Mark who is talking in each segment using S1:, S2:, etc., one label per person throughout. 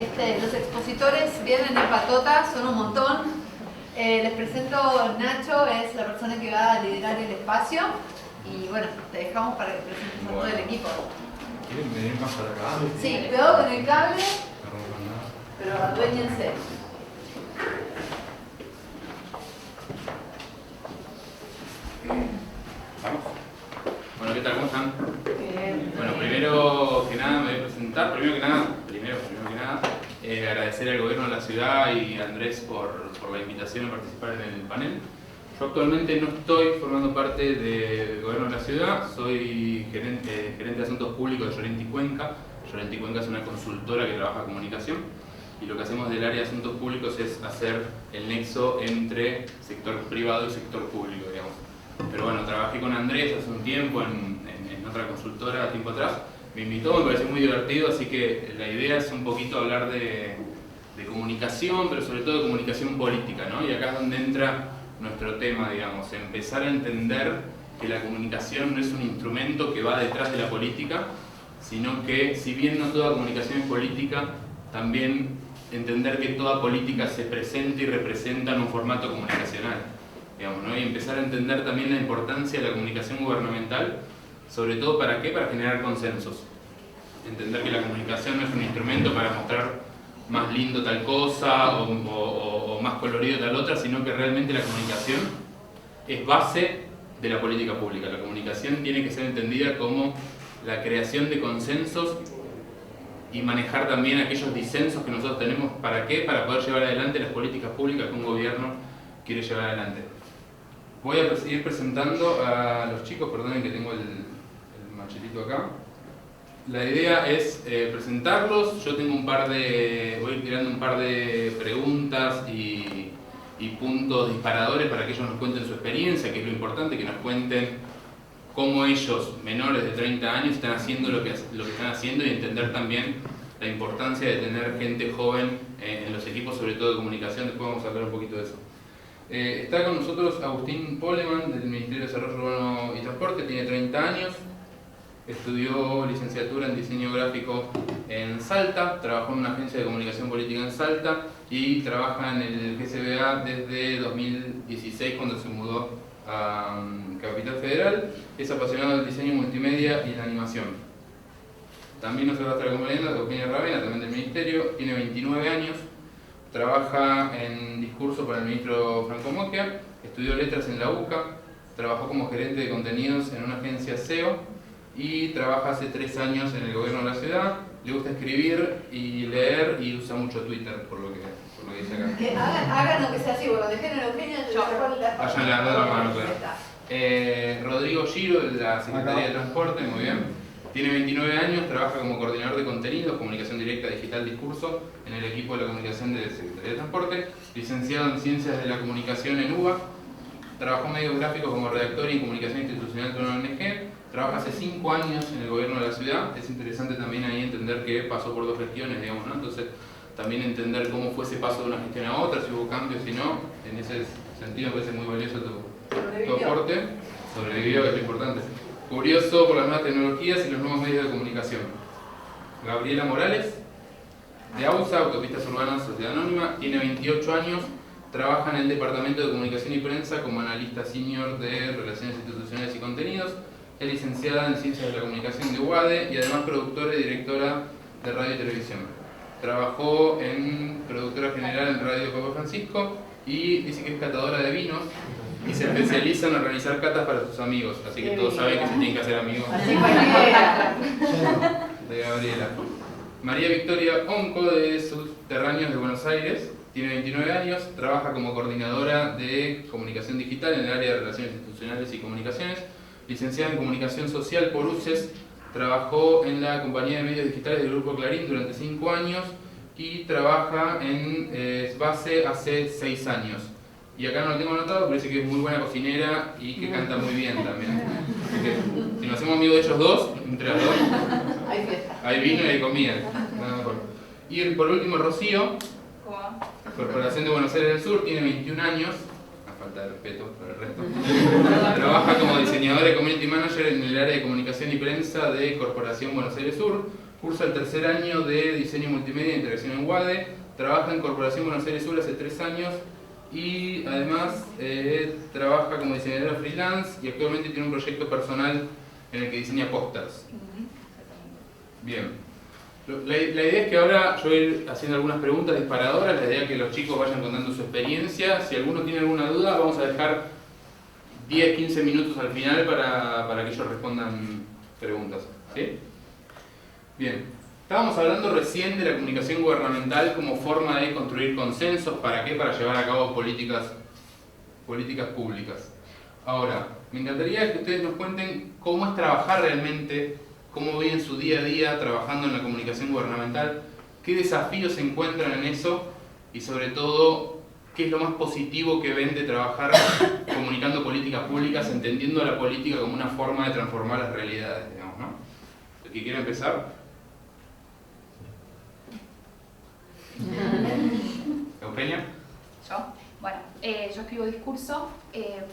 S1: Los expositores vienen en patota, son un montón. Les presento, Nacho es la persona que va a liderar el espacio y bueno, te dejamos para que presentes a todo el equipo.
S2: ¿Quieren venir más para acá?
S1: Sí, cuidado con el cable, pero aduéñense.
S3: ¿Vamos? Bueno, ¿qué tal? ¿Cómo están?
S1: Bien.
S3: Bueno, primero que nada me voy a presentar. Primero que nada, agradecer al gobierno de la ciudad y a Andrés por la invitación a participar en el panel. Yo actualmente no estoy formando parte del gobierno de la ciudad, soy gerente de asuntos públicos de Llorente y Cuenca. Llorente y Cuenca es una consultora que trabaja comunicación y lo que hacemos del área de asuntos públicos es hacer el nexo entre sector privado y sector público, digamos. Pero bueno, trabajé con Andrés hace un tiempo en otra consultora, tiempo atrás. Me invitó, me pareció muy divertido, así que la idea es un poquito hablar de comunicación, pero sobre todo de comunicación política, ¿no? Y acá es donde entra nuestro tema, digamos, empezar a entender que la comunicación no es un instrumento que va detrás de la política, sino que, si bien no toda comunicación es política, también entender que toda política se presenta y representa en un formato comunicacional, digamos, ¿no? Y empezar a entender también la importancia de la comunicación gubernamental, sobre todo ¿para qué? Para generar consensos. Entender que la comunicación no es un instrumento para mostrar más lindo tal cosa o más colorido tal otra, sino que realmente la comunicación es base de la política pública. La comunicación tiene que ser entendida como la creación de consensos y manejar también aquellos disensos que nosotros tenemos. ¿Para qué? Para poder llevar adelante las políticas públicas que un gobierno quiere llevar adelante. Voy a ir presentando a los chicos, perdonen que tengo el machetito acá. La idea es presentarlos. Yo tengo voy a ir tirando un par de preguntas y puntos disparadores para que ellos nos cuenten su experiencia, que es lo importante, que nos cuenten cómo ellos, menores de 30 años, están haciendo lo que están haciendo y entender también la importancia de tener gente joven en los equipos, sobre todo de comunicación. Después vamos a hablar un poquito de eso. Está con nosotros Agustín Poleman, del Ministerio de Desarrollo Urbano y Transporte, tiene 30 años. Estudió licenciatura en diseño gráfico en Salta, trabajó en una agencia de comunicación política en Salta y trabaja en el GCBA desde 2016, cuando se mudó a Capital Federal. Es apasionado del diseño multimedia y la animación. También nos va a estar acompañando Eugenia Ravena, también del Ministerio, tiene 29 años, trabaja en discurso para el ministro Franco Mocchia, estudió letras en la UCA, trabajó como gerente de contenidos en una agencia SEO y trabaja hace 3 años en el gobierno de la ciudad. Le gusta escribir y leer y usa mucho Twitter, por lo que dice acá.
S1: Que hagan lo que sea así, bueno, dejen a Eugenia, yo
S3: vayan dando la mano, claro. Rodrigo Giro, de la Secretaría de Transporte, muy bien. Tiene 29 años, trabaja como coordinador de contenidos, comunicación directa, digital, discurso, en el equipo de la comunicación de la Secretaría de Transporte. Licenciado en Ciencias de la Comunicación en UBA. Trabajó en medios gráficos como redactor y en comunicación institucional con una ONG. Trabaja hace 5 años en el gobierno de la ciudad. Es interesante también ahí entender que pasó por 2 gestiones, digamos, ¿no? Entonces, también entender cómo fue ese paso de una gestión a otra, si hubo cambios, si no. En ese sentido me parece muy valioso tu aporte. Sobrevivió, que es lo importante. Curioso por las nuevas tecnologías y los nuevos medios de comunicación. Gabriela Morales, de AUSA, Autopistas Urbanas, Sociedad Anónima, tiene 28 años, trabaja en el Departamento de Comunicación y Prensa como analista senior de Relaciones Institucionales y Contenidos. Es licenciada en Ciencias de la Comunicación de UADE y además productora y directora de radio y televisión. Trabajó en productora general en Radio Papa Francisco y dice que es catadora de vinos y se especializa en organizar catas para sus amigos. Así que todos saben que se tienen que hacer amigos de Gabriela. María Victoria Onco, de Subterráneos de Buenos Aires, tiene 29 años, trabaja como coordinadora de comunicación digital en el área de Relaciones Institucionales y Comunicaciones. Licenciada en Comunicación Social por UCES, trabajó en la compañía de medios digitales del Grupo Clarín durante 5 años y trabaja en SBASE hace 6 años. Y acá no lo tengo anotado, pero dice que es muy buena cocinera y que canta muy bien también. Así que, si nos hacemos amigos de ellos dos, entre los dos, hay vino y hay comida. Nada mejor. Y por último, Rocío, Corporación de Buenos Aires del Sur, tiene 21 años. Falta de respeto por el resto. Trabaja como diseñadora y community manager en el área de comunicación y prensa de Corporación Buenos Aires Sur. cursa el tercer año de Diseño Multimedia e Integración en UADE, trabaja en Corporación Buenos Aires Sur hace 3 años y además trabaja como diseñadora freelance y actualmente tiene un proyecto personal en el que diseña pósters. Bien. La idea es que ahora yo voy a ir haciendo algunas preguntas disparadoras, la idea es que los chicos vayan contando su experiencia. Si alguno tiene alguna duda, vamos a dejar 10-15 minutos al final para que ellos respondan preguntas. ¿Sí? Bien. Estábamos hablando recién de la comunicación gubernamental como forma de construir consensos. ¿Para qué? Para llevar a cabo políticas públicas. Ahora, me encantaría que ustedes nos cuenten cómo es trabajar realmente, cómo viven su día a día trabajando en la comunicación gubernamental, qué desafíos se encuentran en eso y sobre todo, qué es lo más positivo que ven de trabajar comunicando políticas públicas, entendiendo la política como una forma de transformar las realidades, digamos, ¿no? ¿El que quiera empezar? ¿Eugenia?
S4: ¿Yo? Bueno, yo escribo discurso.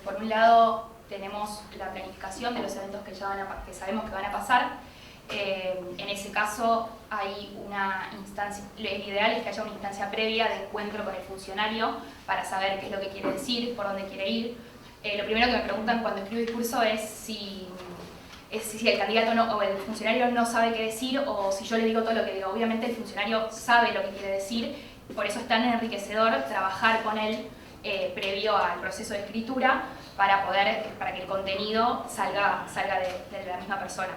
S4: Por un lado tenemos la planificación de los eventos que sabemos que van a pasar. En ese caso hay una instancia, lo ideal es que haya una instancia previa de encuentro con el funcionario para saber qué es lo que quiere decir, por dónde quiere ir. Lo primero que me preguntan cuando escribo discurso es si el candidato o el funcionario no sabe qué decir o si yo le digo todo lo que digo. Obviamente el funcionario sabe lo que quiere decir, por eso es tan enriquecedor trabajar con él previo al proceso de escritura para que el contenido salga de la misma persona.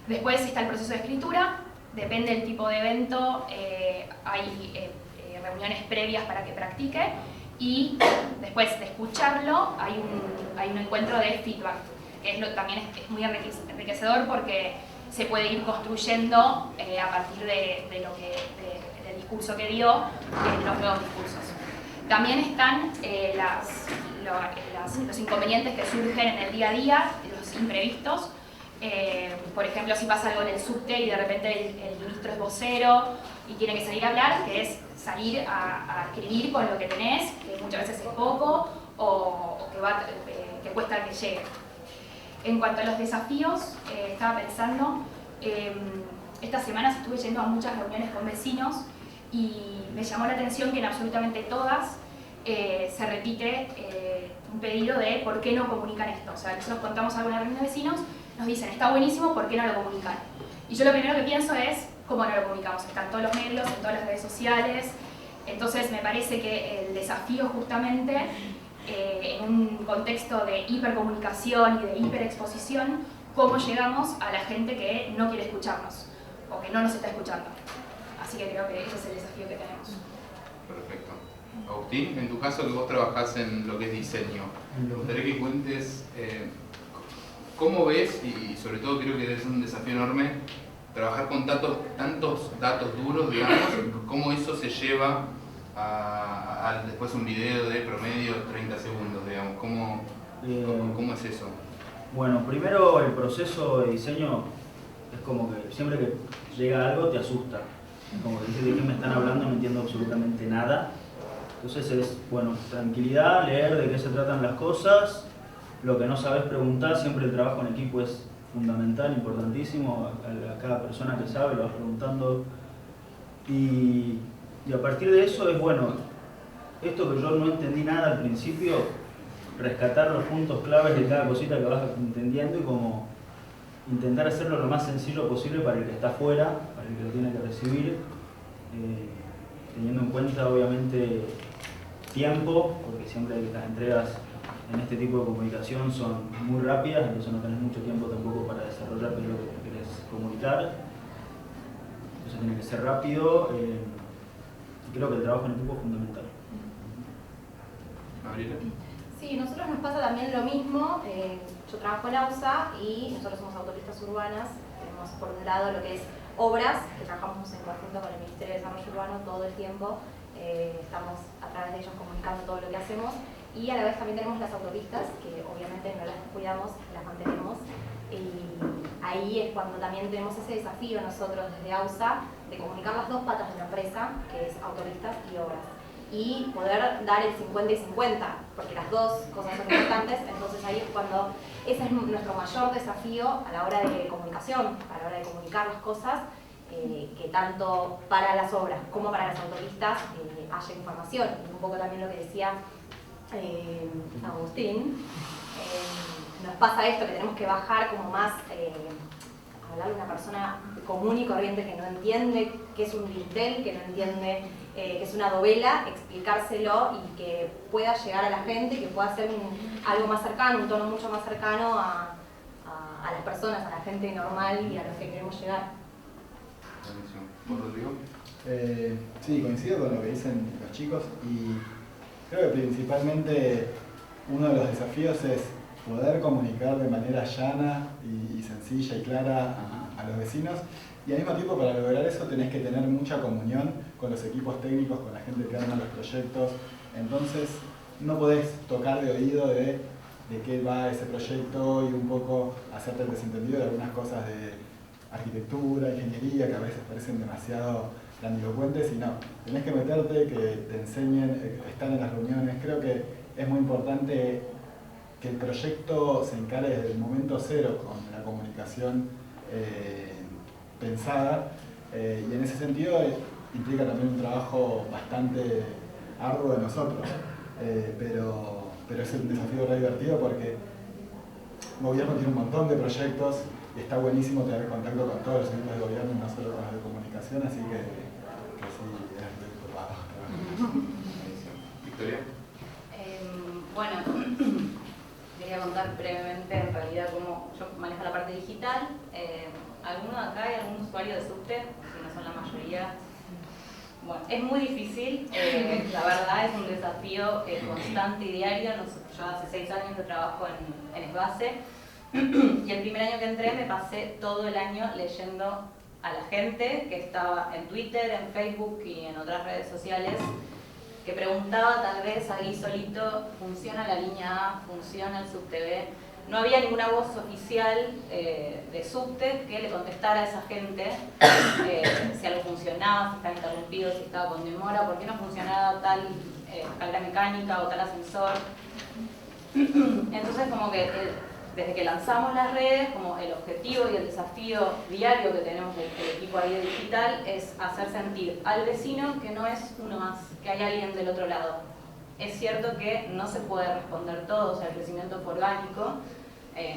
S4: Después está el proceso de escritura, depende del tipo de evento, hay reuniones previas para que practique y después de escucharlo hay un encuentro de feedback, que también es muy enriquecedor porque se puede ir construyendo a partir del discurso que dio los nuevos discursos. También están los inconvenientes que surgen en el día a día, los imprevistos. Por ejemplo, si pasa algo en el subte y de repente el ministro es vocero y tiene que salir a hablar, que es salir a escribir con lo que tenés, que muchas veces es poco o que cuesta que llegue. En cuanto a los desafíos, estaba pensando, estas semanas estuve yendo a muchas reuniones con vecinos y me llamó la atención que en absolutamente todas se repite un pedido de por qué no comunican esto. O sea, nosotros contamos algo en una reunión de vecinos, nos dicen, está buenísimo, ¿por qué no lo comunican? Y yo lo primero que pienso es, ¿cómo no lo comunicamos? Están todos los medios, en todas las redes sociales. Entonces me parece que el desafío justamente, en un contexto de hipercomunicación y de hiperexposición, cómo llegamos a la gente que no quiere escucharnos o que no nos está escuchando. Así que creo que ese es el desafío que tenemos.
S3: Perfecto. Agustín, en tu caso que vos trabajás en lo que es diseño, me gustaría que cuentes cómo ves, y sobre todo creo que es un desafío enorme, trabajar con tantos datos duros, digamos, cómo eso se lleva a después un video de promedio 30 segundos, digamos, ¿cómo es eso?
S5: Bueno, primero el proceso de diseño es como que siempre que llega algo te asusta. Como que dices de qué me están hablando, no entiendo absolutamente nada. Entonces es, bueno, tranquilidad, leer de qué se tratan las cosas. Lo que no sabes preguntar, siempre el trabajo en equipo es fundamental, importantísimo. A cada persona que sabe lo vas preguntando. Y a partir de eso es, bueno, esto que yo no entendí nada al principio, rescatar los puntos claves de cada cosita que vas entendiendo y como intentar hacerlo lo más sencillo posible para el que está afuera, para el que lo tiene que recibir, teniendo en cuenta obviamente tiempo, porque siempre las entregas en este tipo de comunicación son muy rápidas, entonces no tenés mucho tiempo tampoco para desarrollar lo que querés comunicar, entonces tiene que ser rápido, y creo que el trabajo en equipo es fundamental.
S3: Gabriela.
S6: Sí, nosotros nos pasa también lo mismo. Yo trabajo en AUSA y nosotros somos autopistas urbanas. Tenemos por un lado lo que es obras, que trabajamos en conjunto con el Ministerio de Desarrollo Urbano todo el tiempo. Estamos a través de ellos comunicando todo lo que hacemos. Y a la vez también tenemos las autopistas, que obviamente no las cuidamos, las mantenemos. Y ahí es cuando también tenemos ese desafío nosotros desde AUSA de comunicar las dos patas de la empresa, que es autopistas y obras. Y poder dar el 50 y 50, porque las dos cosas son importantes, entonces ahí es cuando ese es nuestro mayor desafío a la hora de comunicación, a la hora de comunicar las cosas que tanto para las obras como para las autopistas haya información. Y un poco también lo que decía Agustín, nos pasa esto, que tenemos que bajar como más, hablar de una persona común y corriente que no entiende qué es un dintel, que no entiende qué es una dovela, explicárselo y que pueda llegar a la gente, que pueda ser algo más cercano, un tono mucho más cercano a las personas, a la gente normal y a los que queremos llegar.
S3: ¿Por Rodrigo?
S7: Sí, coincido con lo que dicen los chicos y creo que principalmente uno de los desafíos es poder comunicar de manera llana y sencilla y clara a los vecinos, y al mismo tiempo para lograr eso tenés que tener mucha comunión con los equipos técnicos, con la gente que arma los proyectos. Entonces no podés tocar de oído de qué va ese proyecto y un poco hacerte el desentendido de algunas cosas de arquitectura, ingeniería, que a veces parecen demasiado grandilocuentes, y no, tenés que meterte, que te enseñen, estar en las reuniones. Creo que es muy importante que el proyecto se encare desde el momento cero con la comunicación pensada, y en ese sentido implica también un trabajo bastante arduo de nosotros, pero es un desafío re divertido porque el gobierno tiene un montón de proyectos y está buenísimo tener contacto con todos los equipos de gobierno y no solo con los de comunicación, así que sí, es re ocupado.
S3: Victoria.
S8: Bueno, quería contar brevemente en realidad cómo yo manejo la parte digital. ¿Alguno de acá hay algún usuario de Subte? Si no son la mayoría. Bueno, es muy difícil, la verdad es un desafío constante y diario. Yo hace 6 años de trabajo en SBASE y el primer año que entré me pasé todo el año leyendo a la gente que estaba en Twitter, en Facebook y en otras redes sociales, que preguntaba tal vez ahí solito, ¿funciona la línea A? ¿Funciona el SubTV? No había ninguna voz oficial de Subte que le contestara a esa gente si algo funcionaba, si estaba interrumpido, si estaba con demora, por qué no funcionaba tal escalera mecánica o tal ascensor. Entonces como que desde que lanzamos las redes, como el objetivo y el desafío diario que tenemos el equipo ahí de digital es hacer sentir al vecino que no es uno más, que hay alguien del otro lado. Es cierto que no se puede responder todo, o sea, el crecimiento fue orgánico,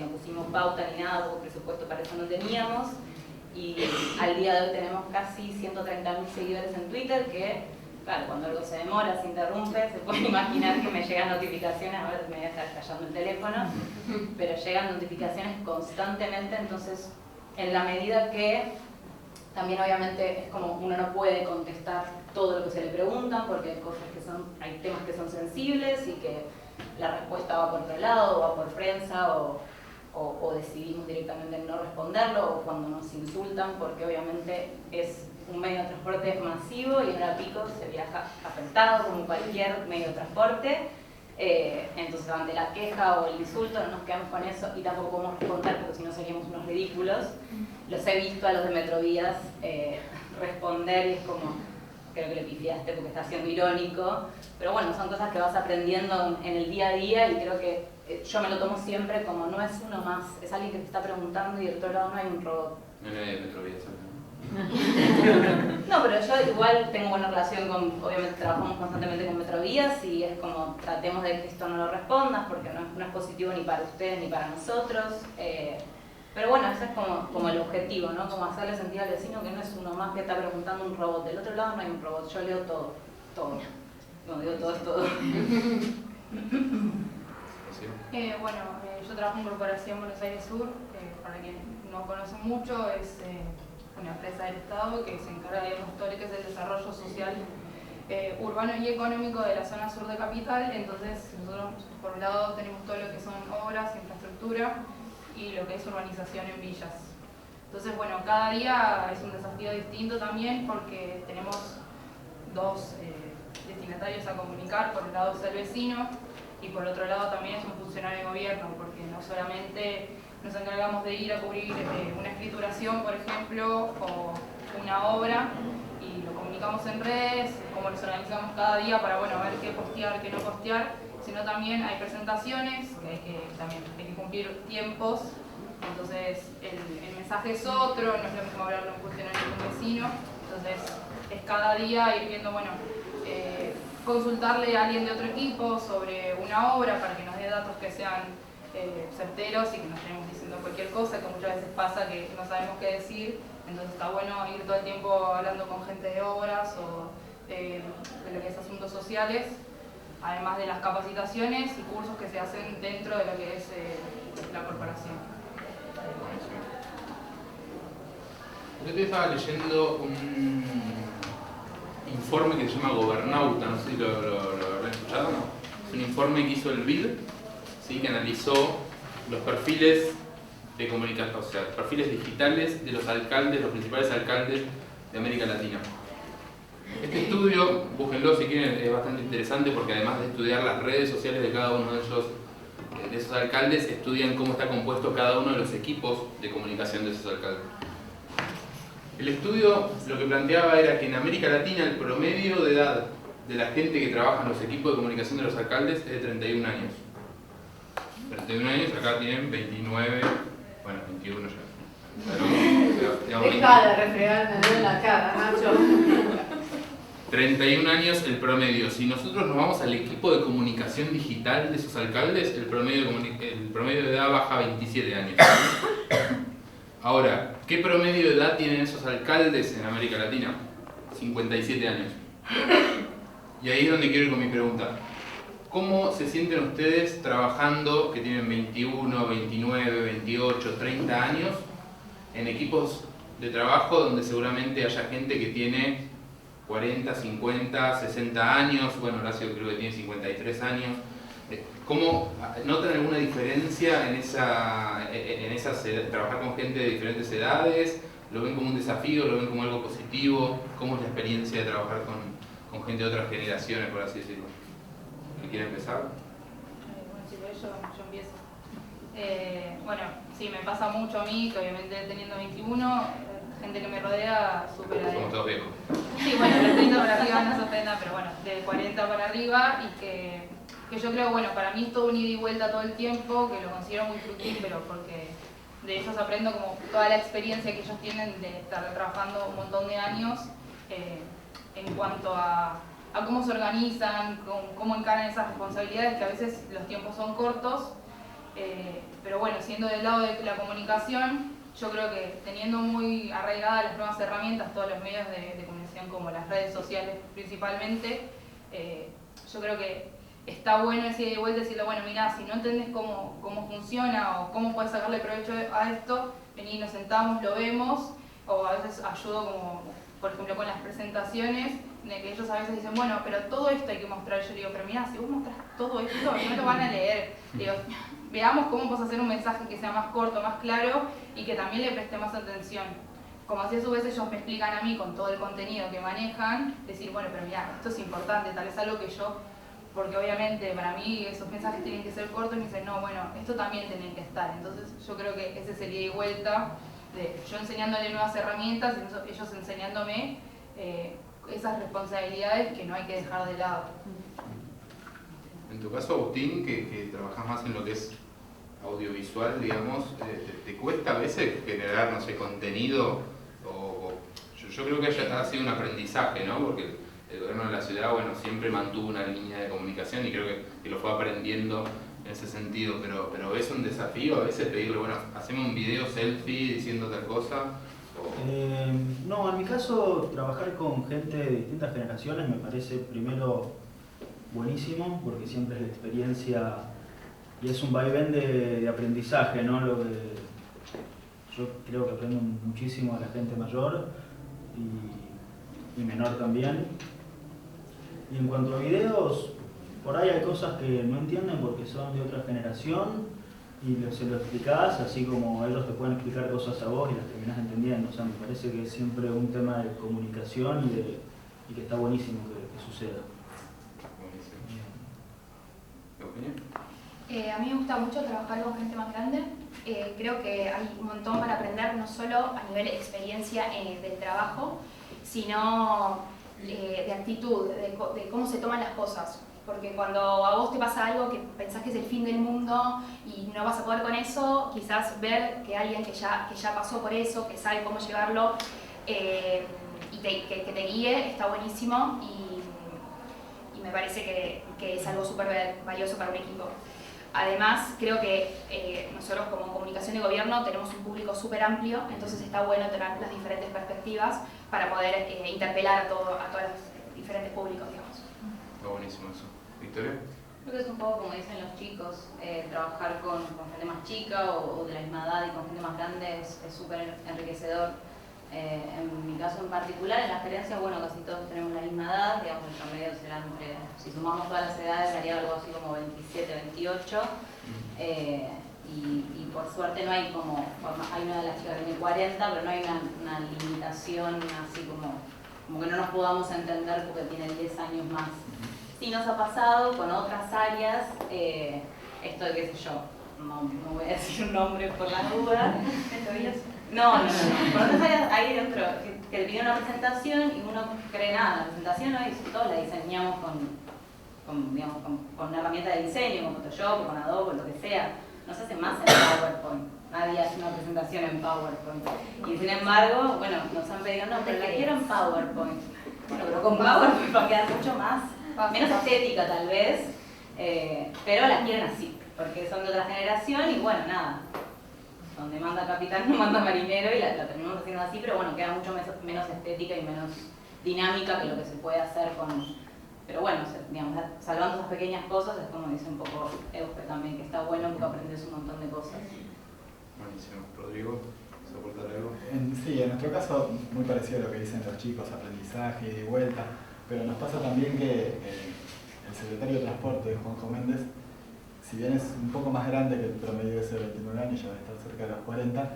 S8: no pusimos pauta ni nada, porque presupuesto para eso no teníamos, y al día de hoy tenemos casi 130.000 seguidores en Twitter, que, claro, cuando algo se demora, se interrumpe, se pueden imaginar que me llegan notificaciones, ahora me voy a estar callando el teléfono, pero llegan notificaciones constantemente, entonces, en la medida que también obviamente es como uno no puede contestar todo lo que se le preguntan porque hay cosas hay temas que son sensibles y que la respuesta va por otro lado, o va por prensa, o decidimos directamente no responderlo, o cuando nos insultan, porque obviamente es un medio de transporte masivo y en hora pico se viaja afectado como cualquier medio de transporte. Entonces ante la queja o el insulto no nos quedamos con eso y tampoco podemos responder porque si no seríamos unos ridículos. Los he visto a los de Metrovías responder y es como, creo que le pifiaste porque está siendo irónico, pero bueno, son cosas que vas aprendiendo en el día a día y creo que yo me lo tomo siempre como no es uno más, es alguien que te está preguntando y del otro lado no hay un robot.
S3: No hay Metrovías.
S8: No, pero yo igual tengo buena relación con, obviamente trabajamos constantemente con Metrovías y es como tratemos de que esto no lo respondas porque no es positivo ni para ustedes ni para nosotros. Pero bueno, ese es como el objetivo, ¿no? Como hacerle sentir al vecino que no es uno más que está preguntando un robot. Del otro lado no hay un robot, yo leo todo. No digo todo, es todo.
S9: Bueno, yo trabajo en Corporación Buenos Aires Sur, para quien no conoce mucho, es una empresa del Estado que se encarga de todo lo que es el desarrollo social, urbano y económico de la zona sur de Capital. Entonces nosotros por un lado tenemos todo lo que son obras, infraestructura y lo que es urbanización en villas. Entonces bueno, cada día es un desafío distinto también porque tenemos dos destinatarios a comunicar, por un lado es el vecino y por otro lado también es un funcionario de gobierno, porque no solamente nos encargamos de ir a cubrir una escrituración, por ejemplo, o una obra, y lo comunicamos en redes, cómo nos organizamos cada día para bueno, ver qué postear, qué no postear, sino también hay presentaciones, que también hay que cumplir tiempos Entonces el mensaje es otro, no es lo mismo hablarlo en cuestionario con un vecino. Entonces es cada día ir viendo, bueno, consultarle a alguien de otro equipo sobre una obra para que nos dé datos que sean certeros y que no estemos diciendo cualquier cosa, que muchas veces pasa que no sabemos qué decir. Entonces está bueno ir todo el tiempo hablando con gente de obras o de lo que es asuntos sociales, además de las capacitaciones y cursos que se hacen dentro de lo que es la corporación.
S3: Yo te estaba leyendo un informe que se llama Gobernauta, no sé si lo habrán escuchado, ¿no? Es un informe que hizo el BID, ¿sí? Que analizó los perfiles de comunicación, o sea, perfiles digitales de los alcaldes, los principales alcaldes de América Latina. Este estudio, búsquenlo si quieren, es bastante interesante porque además de estudiar las redes sociales de cada uno de ellos, de esos alcaldes, estudian cómo está compuesto cada uno de los equipos de comunicación de esos alcaldes. El estudio lo que planteaba era que en América Latina el promedio de edad de la gente que trabaja en los equipos de comunicación de los alcaldes es de 31 años. 31 años, acá tienen 29, bueno, 21 ya.
S1: Deja de refregarme en la cara, Nacho.
S3: 31 años el promedio. Si nosotros nos vamos al equipo de comunicación digital de esos alcaldes, el promedio de edad baja a 27 años. Ahora, ¿qué promedio de edad tienen esos alcaldes en América Latina? 57 años. Y ahí es donde quiero ir con mi pregunta. ¿Cómo se sienten ustedes trabajando, que tienen 21, 29, 28, 30 años, en equipos de trabajo donde seguramente haya gente que tiene 40, 50, 60 años? Bueno, Horacio creo que tiene 53 años. ¿Cómo notan alguna diferencia en trabajar con gente de diferentes edades? ¿Lo ven como un desafío? ¿Lo ven como algo positivo? ¿Cómo es la experiencia de trabajar con gente de otras generaciones, por así decirlo? ¿Quién quiere empezar?
S9: Bueno, si yo empiezo. Bueno, sí, me pasa mucho a mí, que obviamente teniendo 21, gente que me rodea supera.
S3: Somos todos viejos.
S9: Sí, bueno, de 30 para arriba no se ofenda, pero bueno, de 40 para arriba, y que yo creo, bueno, para mí es todo un ida y vuelta todo el tiempo, que lo considero muy fructífero, porque de ellos aprendo como toda la experiencia que ellos tienen de estar trabajando un montón de años en cuanto a cómo se organizan, cómo encaran esas responsabilidades, que a veces los tiempos son cortos, pero bueno, siendo del lado de la comunicación, yo creo que teniendo muy arraigadas las nuevas herramientas, todos los medios de comunicación como las redes sociales principalmente, yo creo que está bueno ese ida y vuelta, decirle, bueno, mira, si no entendés cómo funciona o cómo puedes sacarle provecho a esto, vení, nos sentamos, lo vemos, o a veces ayudo como, por ejemplo, con las presentaciones, de que ellos a veces dicen, bueno, pero todo esto hay que mostrar. Yo digo, pero mira, si vos mostrás todo esto, no lo van a leer. Digo, veamos cómo puedes hacer un mensaje que sea más corto, más claro y que también le preste más atención. Como así a su vez ellos me explican a mí con todo el contenido que manejan, decir, bueno, pero mira, esto es importante, tal vez algo que yo, porque obviamente para mí esos mensajes tienen que ser cortos y me dicen, no, bueno, esto también tiene que estar. Entonces yo creo que ese sería ida y vuelta, de yo enseñándole nuevas herramientas y ellos enseñándome esas responsabilidades que no hay que dejar de lado.
S3: En tu caso, Agustín, que trabajas más en lo que es audiovisual, digamos, ¿te cuesta a veces generar, no sé, contenido? Yo creo que ha sido un aprendizaje, ¿no? Porque el gobierno de la ciudad, bueno, siempre mantuvo una línea de comunicación y creo que lo fue aprendiendo en ese sentido, pero ¿es un desafío a veces pedirle, bueno, hacemos un video selfie diciendo tal cosa?
S5: No, en mi caso, trabajar con gente de distintas generaciones me parece primero buenísimo, porque siempre es la experiencia y es un vaivén de aprendizaje, ¿no? Yo creo que aprendo muchísimo a la gente mayor y menor también. Y en cuanto a videos, por ahí hay cosas que no entienden porque son de otra generación y se lo explicás, así como ellos te pueden explicar cosas a vos y las terminás entendiendo. O sea, me parece que es siempre un tema de comunicación y que está buenísimo que suceda.
S4: A mí me gusta mucho trabajar con gente más grande. Creo que hay un montón para aprender, no solo a nivel de experiencia del trabajo, sino de actitud, de cómo se toman las cosas. Porque cuando a vos te pasa algo que pensás que es el fin del mundo y no vas a poder con eso, quizás ver que alguien que ya pasó por eso, que sabe cómo llevarlo y que te guíe, está buenísimo y me parece que es algo súper valioso para un equipo. Además, creo que nosotros como comunicación de gobierno tenemos un público súper amplio, entonces está bueno tener las diferentes perspectivas para poder interpelar a todos los diferentes públicos, digamos.
S3: Está buenísimo eso. ¿Victoria?
S8: Creo que es un poco como dicen los chicos, trabajar con gente más chica o de la misma edad y con gente más grande es súper enriquecedor. En mi caso en particular, en las gerencias, bueno, casi todos tenemos la misma edad, digamos, el promedio será entre, si sumamos todas las edades, daría algo así como 27, 28. Y por suerte no hay como, hay una de las chicas que tiene 40, pero no hay una limitación así como que no nos podamos entender porque tiene 10 años más. Sí nos ha pasado con otras áreas, esto de qué sé yo, no voy a decir un nombre por las dudas. No. Con otras áreas ahí dentro que te piden una presentación y uno cree nada, la presentación hoy todos la diseñamos con una herramienta de diseño, con Photoshop, con Adobe, lo que sea. No se hace más en PowerPoint. Nadie hace una presentación en PowerPoint. Y sin embargo, bueno, nos han pedido, no, pero la quiero en PowerPoint. Bueno, pero con PowerPoint va a quedar mucho más, menos estética tal vez, pero la quieren así, porque son de otra generación y bueno, nada. Donde manda capitán no manda marinero y la terminamos haciendo así, pero bueno, queda mucho menos estética y menos dinámica que lo que se puede hacer con... Pero bueno, digamos, salvando esas pequeñas cosas, es como dice un poco Euge también, que está bueno porque aprendes un montón de cosas.
S3: Buenísimo. Rodrigo, ¿vas a aportar algo?
S7: Sí, en nuestro caso, muy parecido a lo que dicen los chicos, aprendizaje, ida y vuelta, pero nos pasa también que el secretario de Transporte, Juanjo Méndez, si bien es un poco más grande que el promedio ese de 29 años, ya va a estar cerca de los 40,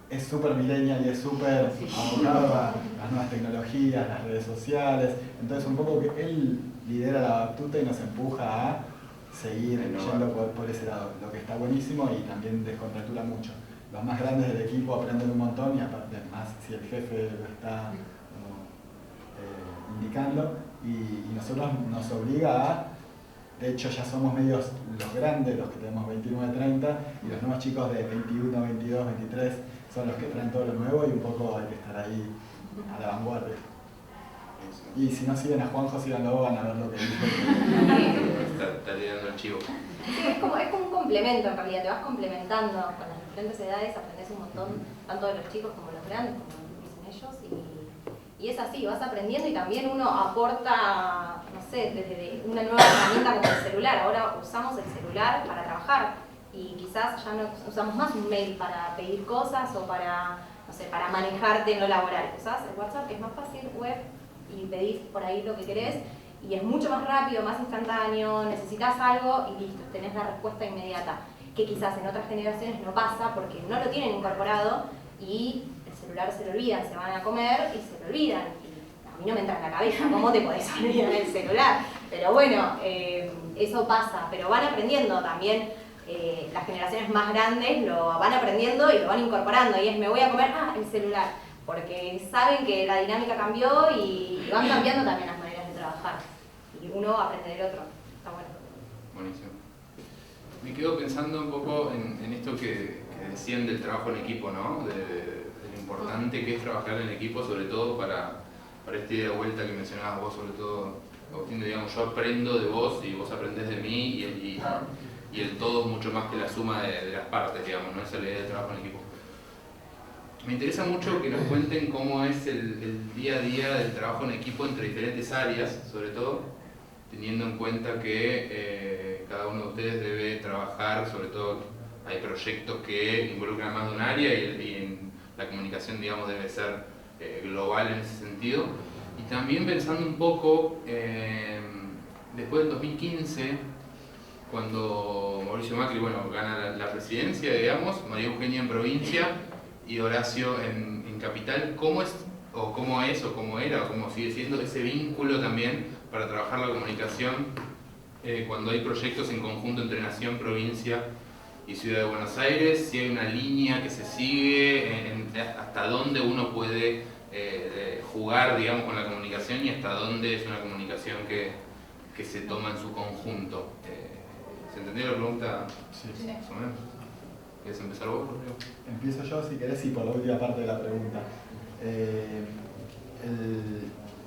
S7: es súper millennial y es súper abocado a las nuevas tecnologías, las redes sociales, entonces un poco que él lidera la batuta y nos empuja a seguir yendo por ese lado, lo que está buenísimo y también descontractura mucho. Los más grandes del equipo aprenden un montón y aparte más si el jefe lo está indicando y nosotros nos obliga a... De hecho ya somos medios los grandes, los que tenemos 29, 30 y los nuevos chicos de 21, 22, 23 son los que traen todo lo nuevo y un poco hay que estar ahí a la vanguardia. Y si no siguen a Juanjo, síganlo, van a ver lo que dice.
S3: Está liderando el chivo.
S6: Sí, es como un complemento en realidad, te vas complementando con las diferentes edades, aprendes un montón, tanto de los chicos como los grandes, como dicen ellos, y es así, vas aprendiendo y también uno aporta, no sé, desde una nueva herramienta como el celular. Ahora usamos el celular para trabajar y quizás ya no usamos más un mail para pedir cosas o para, no sé, para manejarte en lo laboral. Usás el WhatsApp, que es más fácil, web, y pedís por ahí lo que querés y es mucho más rápido, más instantáneo, necesitas algo y listo, tenés la respuesta inmediata, que quizás en otras generaciones no pasa porque no lo tienen incorporado y el celular se lo olvidan, se van a comer y se lo olvidan. Y a mí no me entra en la cabeza cómo te podés olvidar el celular, pero bueno, eso pasa, pero van aprendiendo también. Las generaciones más grandes lo van aprendiendo y lo van incorporando y es me voy a comer, el celular, porque saben que la dinámica cambió y van cambiando también las maneras de trabajar y uno aprende del otro, está bueno.
S3: Buenísimo. Me quedo pensando un poco en esto que decían del trabajo en equipo, ¿no? De lo importante que es trabajar en equipo, sobre todo para esta idea de vuelta que mencionabas vos, sobre todo, Agustín, digamos, yo aprendo de vos y vos aprendés de mí y el todo es mucho más que la suma de las partes, digamos, ¿no? Esa es la idea del trabajo en equipo. Me interesa mucho que nos cuenten cómo es el día a día del trabajo en equipo entre diferentes áreas, sobre todo, teniendo en cuenta que cada uno de ustedes debe trabajar, sobre todo hay proyectos que involucran más de un área y en la comunicación, digamos, debe ser global en ese sentido. Y también pensando un poco, después del 2015, cuando Mauricio Macri, bueno, gana la presidencia, digamos, María Eugenia en provincia y Horacio en capital, ¿cómo es o cómo era o cómo sigue siendo ese vínculo también para trabajar la comunicación cuando hay proyectos en conjunto entre Nación, provincia y Ciudad de Buenos Aires? Si hay una línea que se sigue, hasta dónde uno puede jugar, digamos, con la comunicación y hasta dónde es una comunicación que que se toma en su conjunto. ¿Se entendió la pregunta?
S7: Sí.
S3: Más o menos. ¿Quieres empezar vos, Rodrigo?
S7: Empiezo yo, si querés, y por la última parte de la pregunta.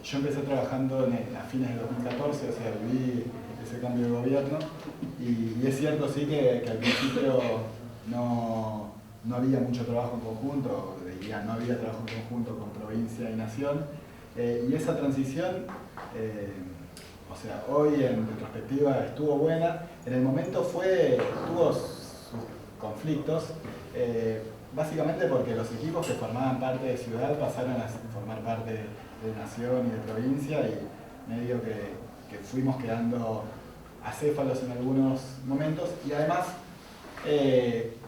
S7: Yo empecé trabajando a fines de 2014, o sea, viví ese cambio de gobierno, y es cierto, sí, que al principio no había mucho trabajo en conjunto, diría, no había trabajo en conjunto con provincia y nación, y esa transición, o sea, hoy en retrospectiva estuvo buena, en el momento tuvo sus conflictos, básicamente porque los equipos que formaban parte de ciudad pasaron a formar parte de nación y de provincia, y medio que fuimos quedando acéfalos en algunos momentos, y además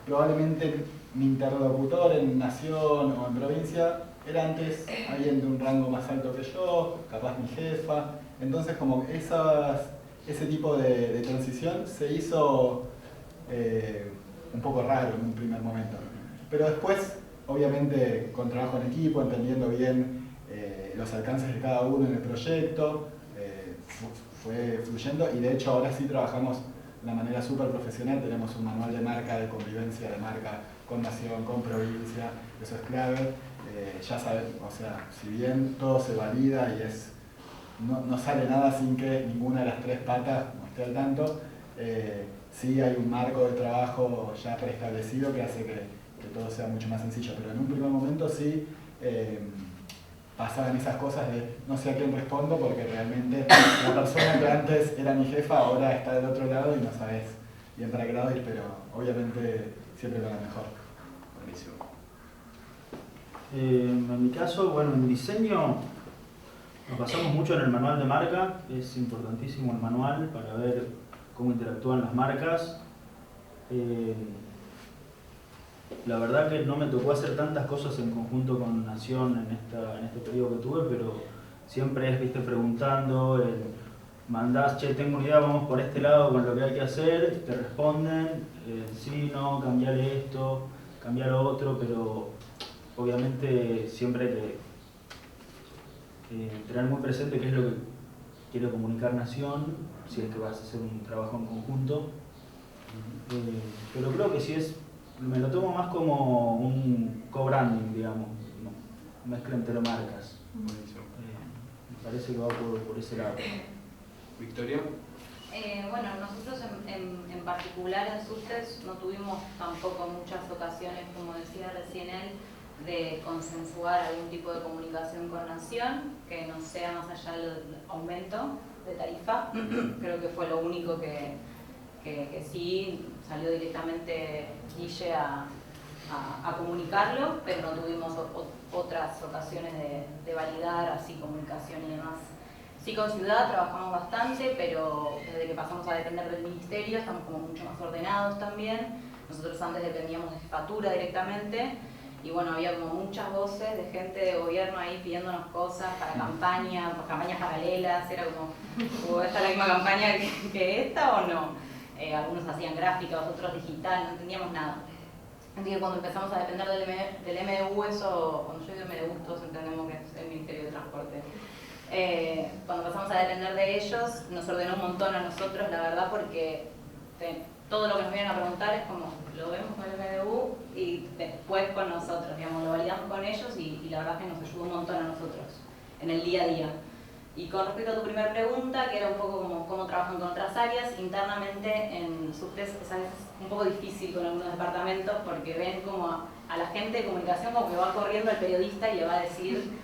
S7: probablemente mi interlocutor en nación o en provincia era antes alguien de un rango más alto que yo, capaz mi jefa, entonces como ese tipo de transición se hizo un poco raro en un primer momento. Pero después, obviamente, con trabajo en equipo, entendiendo bien los alcances de cada uno en el proyecto, fue fluyendo, y de hecho ahora sí trabajamos de una manera súper profesional, tenemos un manual de marca, de convivencia de marca con nación, con provincia, eso es clave. Ya saben, o sea, si bien todo se valida y no sale nada sin que ninguna de las tres patas no esté al tanto, sí hay un marco de trabajo ya preestablecido que hace que todo sea mucho más sencillo, pero en un primer momento sí pasaban esas cosas de no sé a quién respondo porque realmente la persona que antes era mi jefa ahora está del otro lado y no sabes bien para qué lado ir, pero obviamente siempre con la mejor.
S3: Buenísimo.
S5: En mi caso, bueno, en diseño nos basamos mucho en el manual de marca, es importantísimo el manual para ver cómo interactúan las marcas. La verdad que no me tocó hacer tantas cosas en conjunto con Nación en este periodo que tuve, pero siempre es, viste, preguntando, mandás, che, tengo una idea, vamos por este lado con lo que hay que hacer, te responden, sí, no, cambiale esto, cambiar lo otro, pero obviamente siempre hay que tener muy presente qué es lo que quiere comunicar Nación, si es que vas a hacer un trabajo en conjunto. Pero creo que sí me lo tomo más como un co-branding, digamos, mezcla entre marcas.
S3: Buenísimo.
S5: Me parece que va por ese lado.
S3: Victoria.
S8: Bueno, nosotros en particular en Sustes no tuvimos tampoco muchas ocasiones, como decía recién él, de consensuar algún tipo de comunicación con Nación, que no sea más allá del aumento de tarifa. Creo que fue lo único que sí salió directamente Guille a comunicarlo, pero no tuvimos otras ocasiones de validar así comunicación y demás. Sí, con Ciudad trabajamos bastante, pero desde que pasamos a depender del ministerio estamos como mucho más ordenados también. Nosotros antes dependíamos de jefatura directamente y bueno, había como muchas voces de gente de gobierno ahí pidiéndonos cosas para campañas paralelas, era como ¿esta es la misma campaña que esta o no? Algunos hacían gráficas, otros digital, no entendíamos nada. Así que cuando empezamos a depender del MDU, eso, cuando yo digo MDU, todos entendemos que es el Ministerio de Transporte. Cuando pasamos a depender de ellos, nos ordenó un montón a nosotros, la verdad, porque todo lo que nos vienen a preguntar es como, lo vemos con el MDU y después con nosotros, digamos, lo validamos con ellos y la verdad es que nos ayudó un montón a nosotros en el día a día. Y con respecto a tu primera pregunta, que era un poco como cómo trabajan con otras áreas, internamente en Sustes es a veces un poco difícil con algunos departamentos porque ven como a la gente de comunicación como que va corriendo al periodista y le va a decir,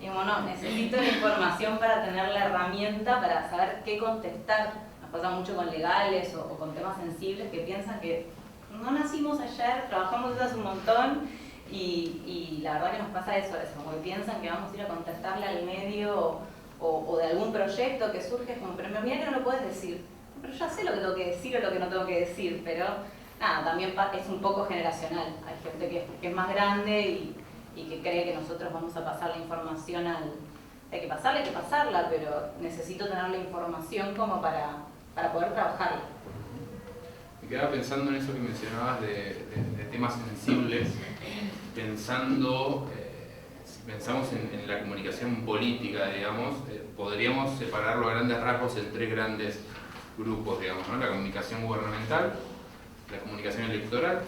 S8: digo, no, necesito la información para tener la herramienta para saber qué contestar. Nos pasa mucho con legales o con temas sensibles que piensan que no nacimos ayer, trabajamos desde hace un montón y la verdad que nos pasa eso, como que piensan que vamos a ir a contestarle al medio o de algún proyecto que surge, como, pero mira que no lo puedes decir. Pero ya sé lo que tengo que decir o lo que no tengo que decir, pero nada, también es un poco generacional. Hay gente que es más grande y que cree que nosotros vamos a pasar la información hay que pasarla, pero necesito tener la información como para poder trabajarla.
S3: Me quedaba pensando en eso que mencionabas de temas sensibles, pensando pensamos en la comunicación política, digamos, podríamos separarlo a grandes rasgos en 3 grandes grupos, digamos, ¿no? La comunicación gubernamental, la comunicación electoral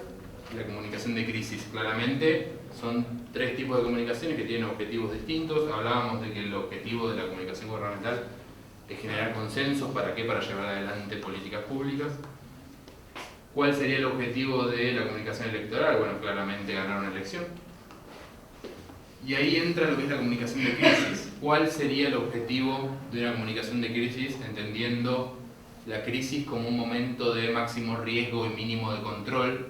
S3: y la comunicación de crisis. Claramente son 3 tipos de comunicaciones que tienen objetivos distintos. Hablábamos de que el objetivo de la comunicación gubernamental es generar consensos. ¿Para qué? Para llevar adelante políticas públicas. ¿Cuál sería el objetivo de la comunicación electoral? Bueno, claramente ganar una elección. Y ahí entra lo que es la comunicación de crisis. ¿Cuál sería el objetivo de una comunicación de crisis, entendiendo la crisis como un momento de máximo riesgo y mínimo de control,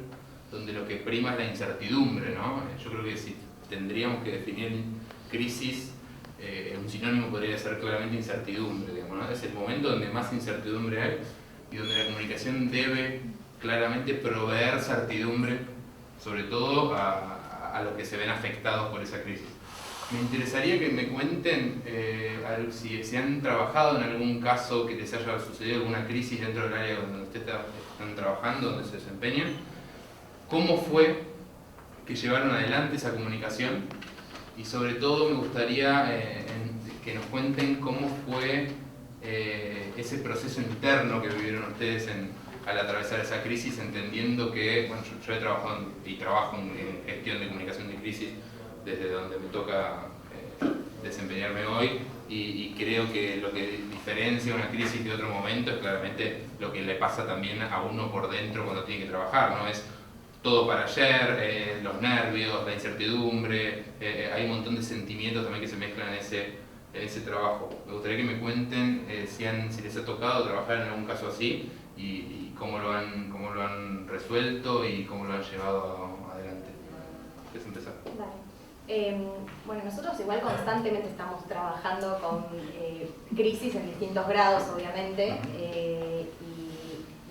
S3: donde lo que prima es la incertidumbre, ¿no? Yo creo que si tendríamos que definir crisis, un sinónimo podría ser claramente incertidumbre, digamos, ¿no? Es el momento donde más incertidumbre hay y donde la comunicación debe claramente proveer certidumbre, sobre todo a los que se ven afectados por esa crisis. Me interesaría que me cuenten si han trabajado en algún caso que les haya sucedido alguna crisis dentro del área donde ustedes están trabajando, donde se desempeñan. ¿Cómo fue que llevaron adelante esa comunicación? Y sobre todo me gustaría que nos cuenten cómo fue ese proceso interno que vivieron ustedes al atravesar esa crisis, entendiendo que, bueno, yo he trabajado y trabajo en gestión de comunicación de crisis desde donde me toca desempeñarme hoy, y creo que lo que diferencia una crisis de otro momento es claramente lo que le pasa también a uno por dentro cuando tiene que trabajar, ¿no? Es todo para ayer, los nervios, la incertidumbre, hay un montón de sentimientos también que se mezclan en ese trabajo. Me gustaría que me cuenten si les ha tocado trabajar en algún caso así y cómo lo han resuelto y cómo lo han llevado adelante. ¿Quieres empezar?
S6: Bueno, nosotros igual constantemente estamos trabajando con crisis en distintos grados, obviamente,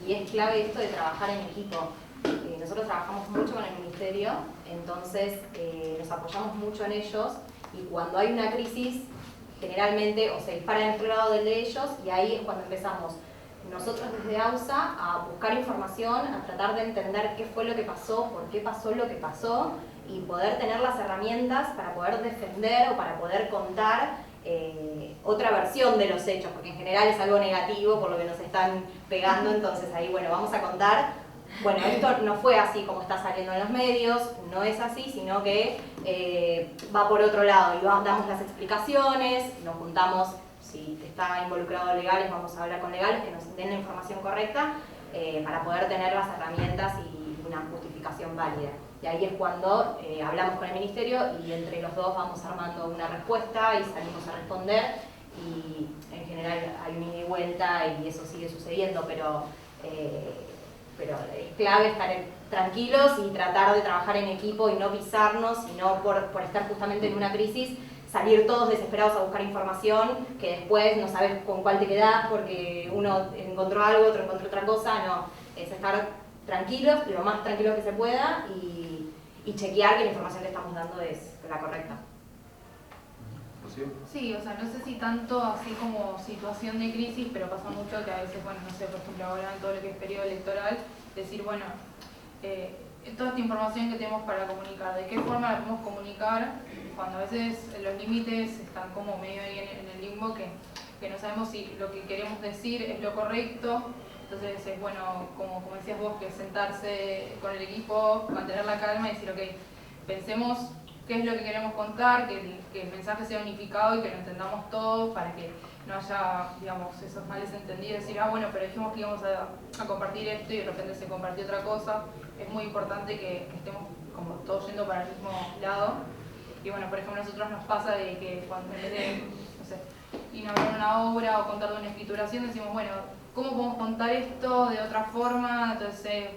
S6: y es clave esto de trabajar en equipo. Nosotros trabajamos mucho con el Ministerio, entonces nos apoyamos mucho en ellos, y cuando hay una crisis, generalmente o se dispara en nuestro lado del de ellos, y ahí es cuando empezamos nosotros desde AUSA a buscar información, a tratar de entender qué fue lo que pasó, por qué pasó lo que pasó, y poder tener las herramientas para poder defender o para poder contar otra versión de los hechos, porque en general es algo negativo por lo que nos están pegando. Entonces ahí, bueno, vamos a contar, bueno, esto no fue así como está saliendo en los medios, no es así, sino que va por otro lado, y damos las explicaciones, nos juntamos, si está involucrado legales, vamos a hablar con legales que nos den la información correcta para poder tener las herramientas y una justificación válida. Y ahí es cuando hablamos con el Ministerio y entre los dos vamos armando una respuesta y salimos a responder, y en general hay un ida y vuelta y eso sigue sucediendo, pero es clave estar tranquilos y tratar de trabajar en equipo y no pisarnos, y no por estar justamente en una crisis salir todos desesperados a buscar información que después no sabes con cuál te quedás porque uno encontró algo, otro encontró otra cosa. No, es estar tranquilos, lo más tranquilos que se pueda, y chequear que la información que estamos dando es la correcta.
S9: Sí, o sea, no sé si tanto así como situación de crisis, pero pasa mucho que a veces, bueno, no sé, por ejemplo ahora en todo lo que es periodo electoral, decir, bueno, toda esta información que tenemos para comunicar, ¿de qué forma la podemos comunicar? Cuando a veces los límites están como medio ahí en el limbo, que no sabemos si lo que queremos decir es lo correcto. Entonces es bueno, como decías vos, que sentarse con el equipo, mantener la calma y decir, ok, pensemos qué es lo que queremos contar, que el mensaje sea unificado y que lo entendamos todos, para que no haya, digamos, esos males entendidos, decir, bueno, pero dijimos que íbamos a compartir esto y de repente se compartió otra cosa. Es muy importante que estemos como todos yendo para el mismo lado. Y bueno, por ejemplo, a nosotros nos pasa de que cuando en vez de, no sé, inaugurar una obra o contar de una escrituración, decimos, bueno, ¿cómo podemos contar esto de otra forma? Entonces,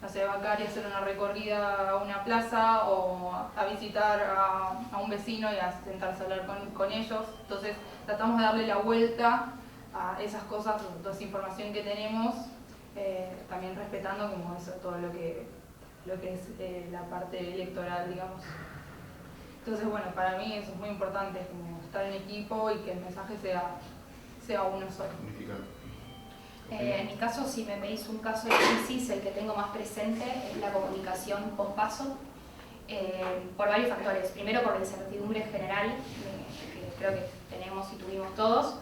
S9: no sé, bancar y hacer una recorrida a una plaza, o a visitar a un vecino y a sentarse a hablar con ellos. Entonces, tratamos de darle la vuelta a esas cosas, toda esa información que tenemos, también respetando como eso, todo lo que es la parte electoral, digamos. Entonces, bueno, para mí eso es muy importante, como estar en equipo y que el mensaje sea uno solo.
S4: En mi caso, si me pedís un caso de crisis, el que tengo más presente es la comunicación post-paso. por varios factores. Primero, por la incertidumbre general que creo que tenemos y tuvimos todos.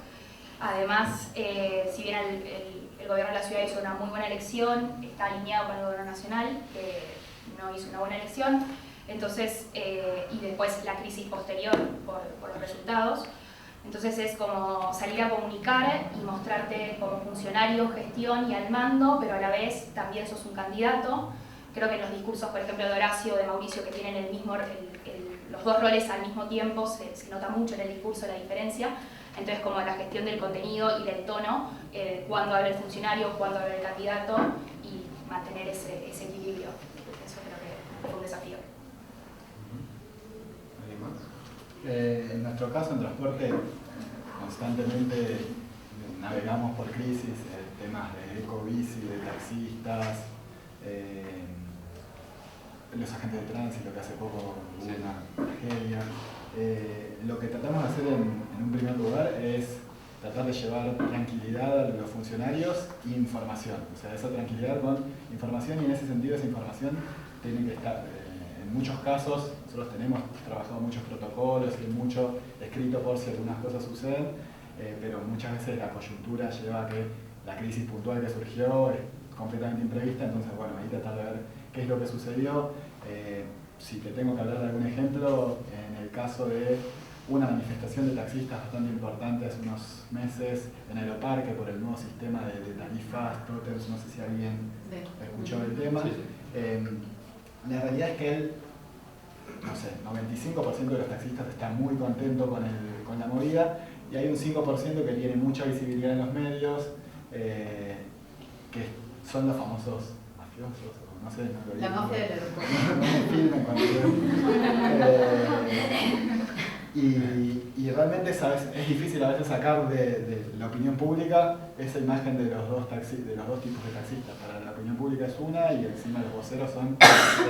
S4: Además, si bien el gobierno de la ciudad hizo una muy buena elección, está alineado con el gobierno nacional, que no hizo una buena elección, entonces, y después la crisis posterior por los resultados. Entonces es como salir a comunicar y mostrarte como funcionario, gestión y al mando, pero a la vez también sos un candidato. Creo que en los discursos, por ejemplo, de Horacio o de Mauricio, que tienen los dos roles al mismo tiempo, se nota mucho en el discurso la diferencia. Entonces, como la gestión del contenido y del tono, cuándo habla el funcionario, cuándo habla el candidato, y mantener ese equilibrio. Eso creo que fue un desafío.
S7: En nuestro caso, en transporte, constantemente navegamos por crisis, temas de ecobici, de taxistas, los agentes de tránsito, que hace poco hubo una tragedia. Lo que tratamos de hacer en un primer lugar es tratar de llevar tranquilidad a los funcionarios e información. O sea, esa tranquilidad con información, y en ese sentido esa información tiene que estar. En muchos casos, nosotros tenemos trabajado muchos protocolos y mucho escrito por si algunas cosas suceden, pero muchas veces la coyuntura lleva a que la crisis puntual que surgió es completamente imprevista, entonces bueno, ahí tratar de ver qué es lo que sucedió. Si te tengo que hablar de algún ejemplo, en el caso de una manifestación de taxistas bastante importante hace unos meses en Aeroparque por el nuevo sistema de tarifas, tótems, no sé si alguien escuchó el tema. La realidad es que no sé, 95% de los taxistas están muy contentos con la movida, y hay un 5% que tiene mucha visibilidad en los medios, que son los famosos mafiosos, o no sé, no lo digo.
S1: La mafia del aeropuerto.
S7: No me filmen cuando y realmente es difícil a veces sacar de la opinión pública esa imagen de los dos tipos de taxistas. Para la opinión pública es una, y encima los voceros son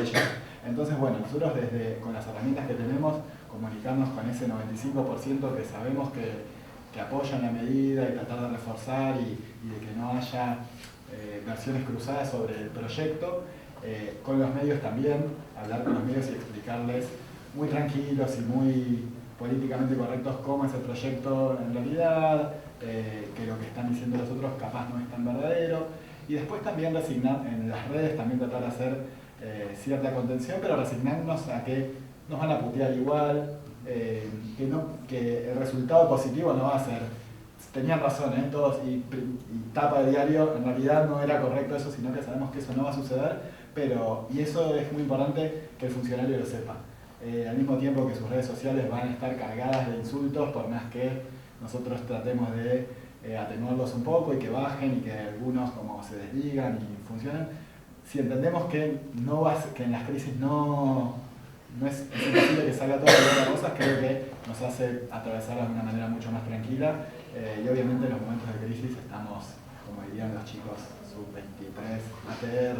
S7: ellos. Entonces, bueno, nosotros con las herramientas que tenemos, comunicarnos con ese 95% que sabemos que apoyan la medida, y tratar de reforzar y de que no haya versiones cruzadas sobre el proyecto. Con los medios también, hablar con los medios y explicarles muy tranquilos y muy políticamente correctos cómo es el proyecto en realidad, que lo que están diciendo los otros capaz no es tan verdadero, y después también resignar en las redes, también tratar de hacer cierta contención, pero resignarnos a que nos van a putear igual, que el resultado positivo no va a ser, tenían razón, todos, y tapa de diario, en realidad no era correcto eso, sino que sabemos que eso no va a suceder, y eso es muy importante que el funcionario lo sepa. Al mismo tiempo que sus redes sociales van a estar cargadas de insultos, por más que nosotros tratemos de atenuarlos un poco y que bajen y que algunos como se desdigan y funcionen, si entendemos que en las crisis no es imposible que salga todo de cosas, creo que nos hace atravesarlas de una manera mucho más tranquila, y obviamente en los momentos de crisis estamos, como dirían los chicos, sub-23, ATR,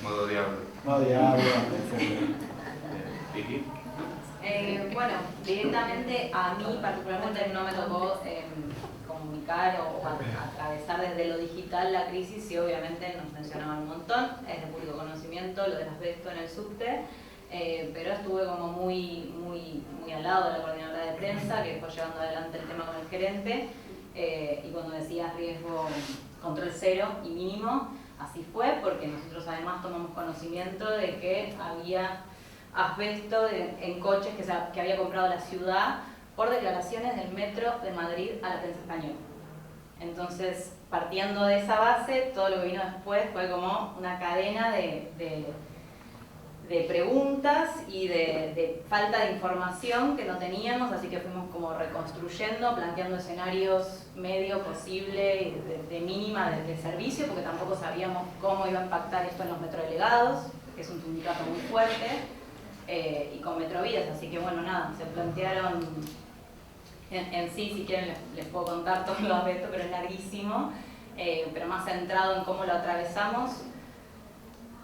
S3: modo diablo.
S7: Modo diablo, etc.
S8: Bueno, directamente a mí particularmente no me tocó comunicar o atravesar desde lo digital la crisis, y obviamente nos mencionaban un montón, es de público conocimiento lo del asbesto en el subte, pero estuve como muy al lado de la coordinadora de prensa que fue llevando adelante el tema con el gerente, y cuando decías riesgo control cero y mínimo, así fue, porque nosotros además tomamos conocimiento de que había asbesto en coches que había comprado la ciudad por declaraciones del Metro de Madrid a la prensa española. Entonces, partiendo de esa base, todo lo que vino después fue como una cadena de preguntas y de falta de información que no teníamos, así que fuimos como reconstruyendo, planteando escenarios medio posible, de mínima de servicio, porque tampoco sabíamos cómo iba a impactar esto en los metrodelegados, que es un sindicato muy fuerte, y con Metrovías, así que bueno, nada, se plantearon en sí, si quieren les puedo contar todo lo de esto, pero es larguísimo, pero más centrado en cómo lo atravesamos.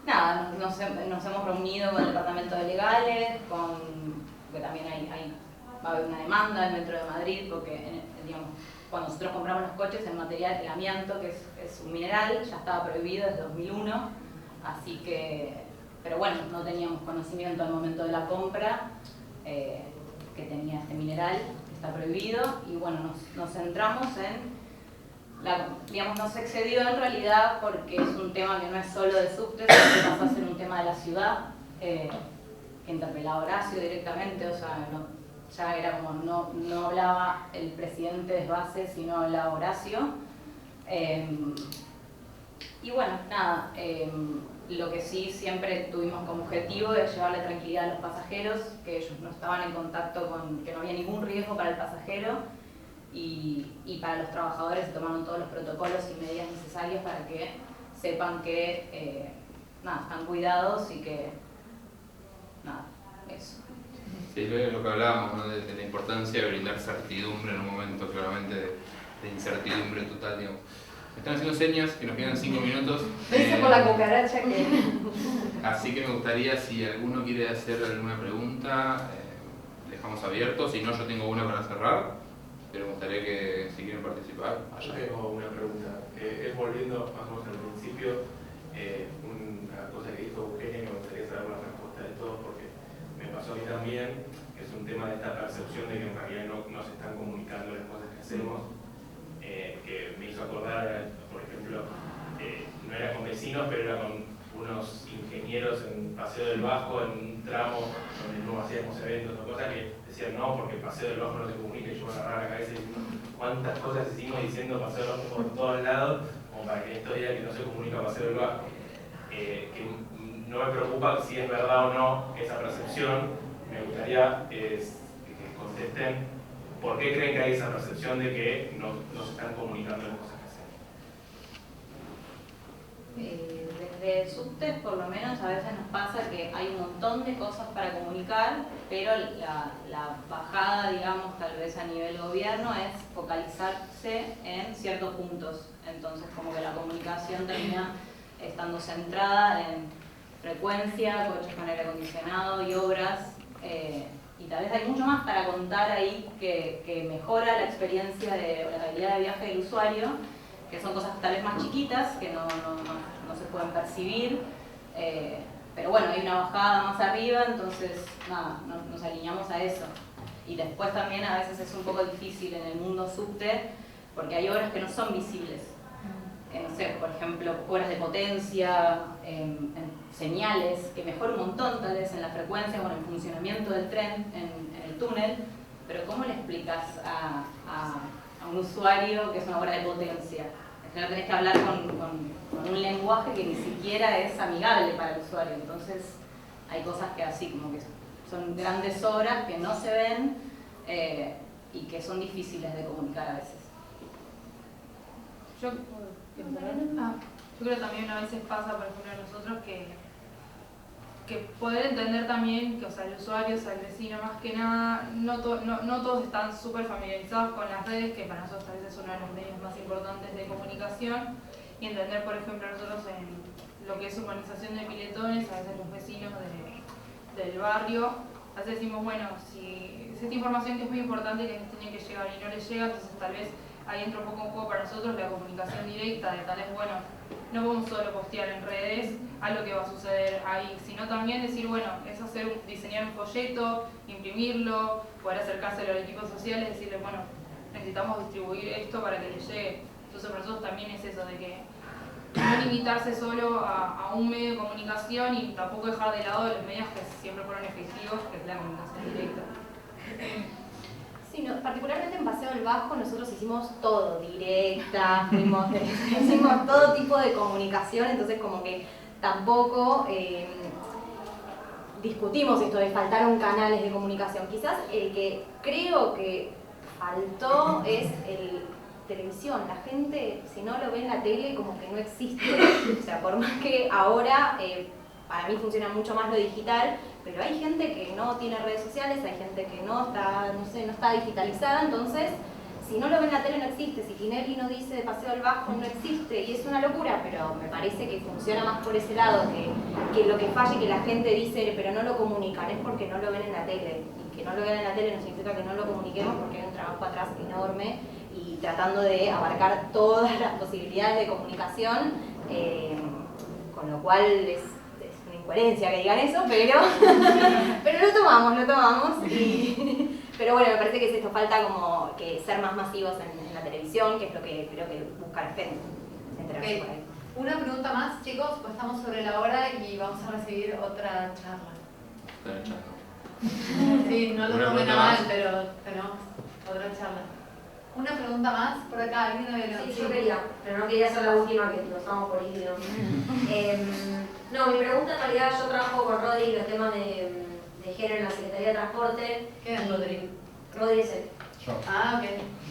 S8: Nada, nos hemos reunido con el departamento de legales, porque también va a haber una demanda del Metro de Madrid, porque digamos, cuando nosotros compramos los coches, el material, el amianto, que es un mineral, ya estaba prohibido desde 2001, así que pero bueno, no teníamos conocimiento al momento de la compra que tenía este mineral, que está prohibido, y bueno, nos centramos en, digamos, nos excedió en realidad porque es un tema que no es solo de subte, sino que pasó a ser un tema de la ciudad, que interpelaba a Horacio directamente, o sea, ya era como, no hablaba el presidente de base, sino hablaba Horacio. Y bueno, nada, lo que sí siempre tuvimos como objetivo es llevarle tranquilidad a los pasajeros, que ellos no estaban en contacto con, que no había ningún riesgo para el pasajero, y para los trabajadores se tomaron todos los protocolos y medidas necesarias para que sepan que nada, están cuidados y que nada, eso.
S3: Sí, lo que hablábamos, ¿no? de la importancia de brindar certidumbre en un momento claramente de incertidumbre total, digamos. Me están haciendo señas que nos quedan 5 minutos.
S6: Dice por la cucaracha que...
S3: Así que me gustaría, si alguno quiere hacer alguna pregunta, dejamos abierto. Si no, yo tengo una para cerrar, pero me gustaría que si quieren participar.
S10: Yo tengo una pregunta. Es volviendo más o menos al principio, una cosa que dijo Eugenia, que me gustaría saber la respuesta de todos, porque me pasó a mí también, que es un tema de esta percepción de que en realidad no se están comunicando las cosas que hacemos. Que me hizo acordar, por ejemplo, no era con vecinos, pero era con unos ingenieros en Paseo del Bajo, en un tramo donde no hacíamos eventos o cosas que decían no, porque Paseo del Bajo no se comunica, y yo me agarraba la cabeza y diciendo cuántas cosas hicimos diciendo Paseo del Bajo por todos lados, como para que esto diga que no se comunica Paseo del Bajo. Que no me preocupa si es verdad o no esa percepción, me gustaría que contesten. ¿Por qué creen que hay esa percepción de que no se están comunicando las cosas que hacen?
S8: Desde subte, por lo menos, a veces nos pasa que hay un montón de cosas para comunicar, pero la bajada, digamos, tal vez a nivel gobierno, es focalizarse en ciertos puntos. Entonces, como que la comunicación termina estando centrada en frecuencia, coches con aire acondicionado y obras. Y tal vez hay mucho más para contar ahí que mejora la experiencia o la calidad de viaje del usuario, que son cosas tal vez más chiquitas, que no se pueden percibir, pero bueno, hay una bajada más arriba, entonces nada, nos alineamos a eso. Y después también a veces es un poco difícil en el mundo subte, porque hay obras que no son visibles. No sé, por ejemplo, obras de potencia, señales, que mejora un montón tal vez en la frecuencia o en el funcionamiento del tren, en el túnel, pero ¿cómo le explicas a un usuario que es una obra de potencia? Es que no tenés que hablar con un lenguaje que ni siquiera es amigable para el usuario, entonces hay cosas que así como que son grandes obras que no se ven y que son difíciles de comunicar a veces.
S9: Yo creo que también a veces pasa, por ejemplo, a nosotros que poder entender también que, o sea, el usuario, o sea, el vecino, más que nada, no todos están súper familiarizados con las redes, que para nosotros tal vez es uno de los medios más importantes de comunicación, y entender, por ejemplo, nosotros en lo que es urbanización de piletones, a veces los vecinos del barrio, a veces decimos, bueno, si esta información que es muy importante que les tiene que llegar y no les llega, entonces tal vez ahí entra un poco en juego para nosotros la comunicación directa, de tal vez, bueno, no podemos solo postear en redes algo que va a suceder ahí, sino también decir, bueno, es diseñar un folleto, imprimirlo, poder acercarse a los equipos sociales, decirles, bueno, necesitamos distribuir esto para que les llegue. Entonces para nosotros también es eso, de que no limitarse solo a un medio de comunicación y tampoco dejar de lado los medios que siempre fueron efectivos, que es la comunicación directa.
S6: Sí, particularmente en Paseo del Bajo nosotros hicimos todo, directa, hicimos todo tipo de comunicación, entonces como que tampoco discutimos esto de faltaron canales de comunicación. Quizás el que creo que faltó es el televisión. La gente, si no lo ve en la tele, como que no existe. O sea, por más que ahora para mí funciona mucho más lo digital, pero hay gente que no tiene redes sociales, hay gente que no está digitalizada, entonces si no lo ve en la tele no existe, si Tinelli no dice de Paseo del Bajo no existe, y es una locura, pero me parece que funciona más por ese lado, que lo que falla y que la gente dice pero no lo comunican, es porque no lo ven en la tele, y que no lo vean en la tele no significa que no lo comuniquemos, porque hay un trabajo atrás enorme, y tratando de abarcar todas las posibilidades de comunicación, con lo cual es una incoherencia que digan eso, pero lo tomamos. Pero bueno, me parece que es esto, falta como que ser más masivos en la televisión, que es lo que creo que busca la gente.
S1: Okay.
S6: Por ahí.
S1: Una pregunta más, chicos, pues estamos sobre la hora y vamos a recibir otra charla. Sí, no lo tomen a mal, pero tenemos otra charla. Una pregunta más, por acá, ¿alguien me
S11: Sí, yo quería, pero no quería ser la última que nos estamos por ir. No, mi pregunta en realidad, yo trabajo con Rodri los temas de género en la Secretaría de Transporte.
S1: ¿Qué es Rodri?
S11: Rodri es él.
S1: Ah, ok.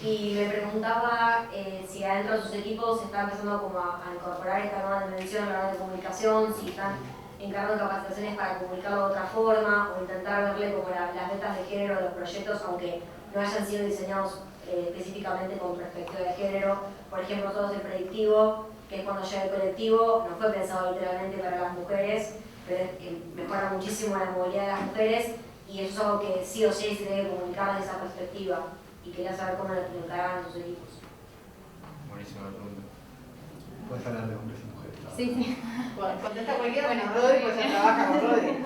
S11: Y me preguntaba si adentro de sus equipos se está empezando como a incorporar esta nueva dimensión a la hora de comunicación, si están encargando capacitaciones para comunicarlo de otra forma o intentar verle como las metas de género de los proyectos, aunque no hayan sido diseñados específicamente con perspectiva de género. Por ejemplo, nosotros el predictivo, que es cuando llega el colectivo, no fue pensado literalmente para las mujeres, pero mejora muchísimo la movilidad de las mujeres y eso es algo que sí o sí se debe comunicar desde esa perspectiva. Y quería saber cómo lo encargan sus equipos.
S3: Buenísima la pregunta.
S7: Puedes hablar de hombres y mujeres. ¿No?
S6: Sí.
S1: Bueno, contesta cualquiera, bueno, Rodri, pues ya trabaja con Rodri.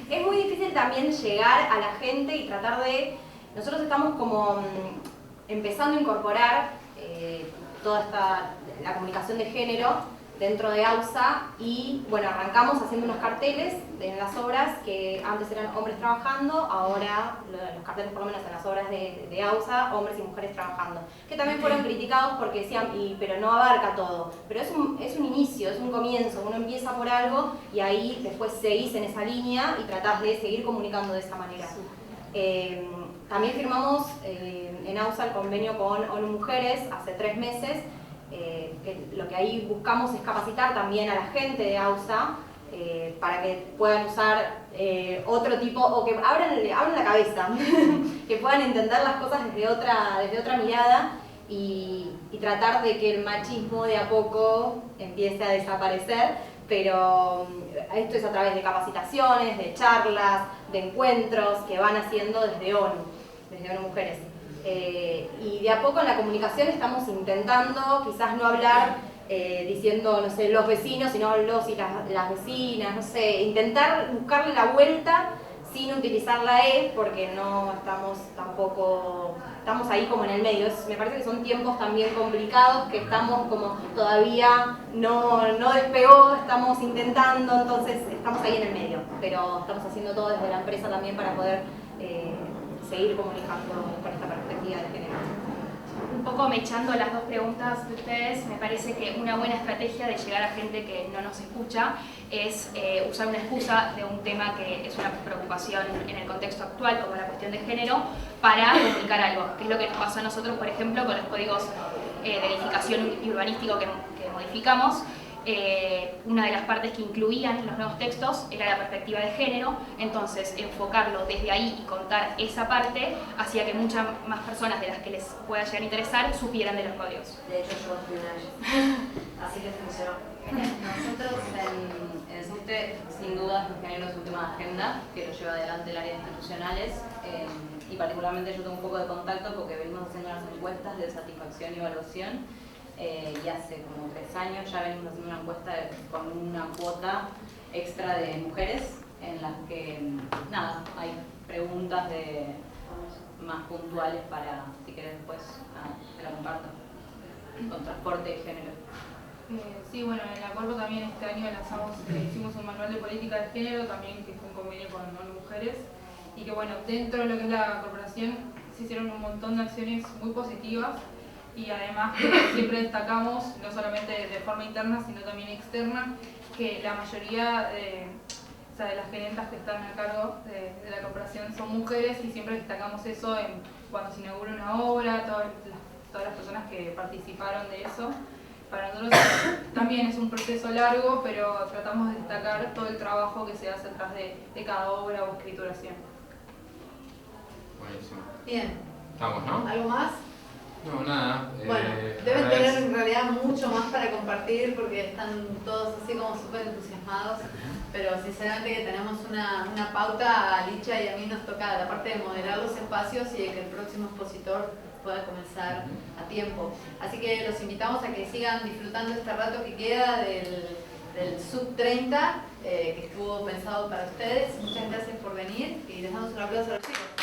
S6: Es muy difícil también llegar a la gente y tratar de... Nosotros estamos como empezando a incorporar toda la comunicación de género dentro de AUSA y bueno, arrancamos haciendo unos carteles en las obras que antes eran hombres trabajando, ahora los carteles por lo menos en las obras de AUSA, hombres y mujeres trabajando, que también fueron criticados porque decían, pero no abarca todo, pero es un inicio, es un comienzo, uno empieza por algo y ahí después seguís en esa línea y tratás de seguir comunicando de esa manera. También firmamos en AUSA el convenio con ONU Mujeres hace 3 meses, que lo que ahí buscamos es capacitar también a la gente de AUSA para que puedan usar otro tipo, o que abran la cabeza, que puedan entender las cosas desde otra mirada y tratar de que el machismo de a poco empiece a desaparecer, pero esto es a través de capacitaciones, de charlas, de encuentros que van haciendo desde ONU Mujeres. Y de a poco en la comunicación estamos intentando quizás no hablar diciendo, no sé, los vecinos, sino los y las vecinas, no sé, intentar buscarle la vuelta sin utilizar la E, porque no estamos tampoco, estamos ahí como en el medio. Me parece que son tiempos también complicados, que estamos como todavía no despegó, estamos intentando, entonces estamos ahí en el medio, pero estamos haciendo todo desde la empresa también para poder seguir comunicando con esta perspectiva de género.
S4: Un poco mechando las dos preguntas de ustedes, me parece que una buena estrategia de llegar a gente que no nos escucha es usar una excusa de un tema que es una preocupación en el contexto actual, como la cuestión de género, para comunicar algo, que es lo que nos pasó a nosotros, por ejemplo, con los códigos de edificación y urbanístico que modificamos. Una de las partes que incluían los nuevos textos era la perspectiva de género, entonces enfocarlo desde ahí y contar esa parte hacía que muchas más personas de las que les pueda llegar a interesar supieran de los códigos.
S11: De hecho, yo fui una de ellas. Así que funcionó.
S8: Nosotros en SUTE, sin dudas, el género es un tema de agenda que lo lleva adelante el área de institucionales y particularmente yo tengo un poco de contacto porque venimos haciendo unas encuestas de satisfacción y evaluación. Y hace como 3 años ya venimos haciendo una encuesta con una cuota extra de mujeres en las que, nada, hay preguntas más puntuales para, si querés después, te la comparto, con transporte y género.
S9: Sí, bueno, en la Corpo también este año lanzamos, hicimos un manual de política de género, también que fue un convenio con ONU Mujeres, y que bueno, dentro de lo que es la corporación se hicieron un montón de acciones muy positivas. Y además siempre destacamos, no solamente de forma interna, sino también externa, que la mayoría de las gerentas que están a cargo de la corporación son mujeres y siempre destacamos eso cuando se inaugura una obra, todas las personas que participaron de eso. Para nosotros también es un proceso largo, pero tratamos de destacar todo el trabajo que se hace atrás de cada obra o escrituración.
S3: Buenísimo.
S1: Bien.
S3: Estamos, ¿no?
S1: ¿Algo más?
S3: No, nada.
S1: Bueno, deben tener en realidad mucho más para compartir porque están todos así como súper entusiasmados, pero sinceramente que tenemos una pauta, a Licha y a mí nos toca la parte de moderar los espacios y de que el próximo expositor pueda comenzar a tiempo. Así que los invitamos a que sigan disfrutando este rato que queda del del Sub 30 que estuvo pensado para ustedes. Muchas gracias por venir y les damos un aplauso a los chicos.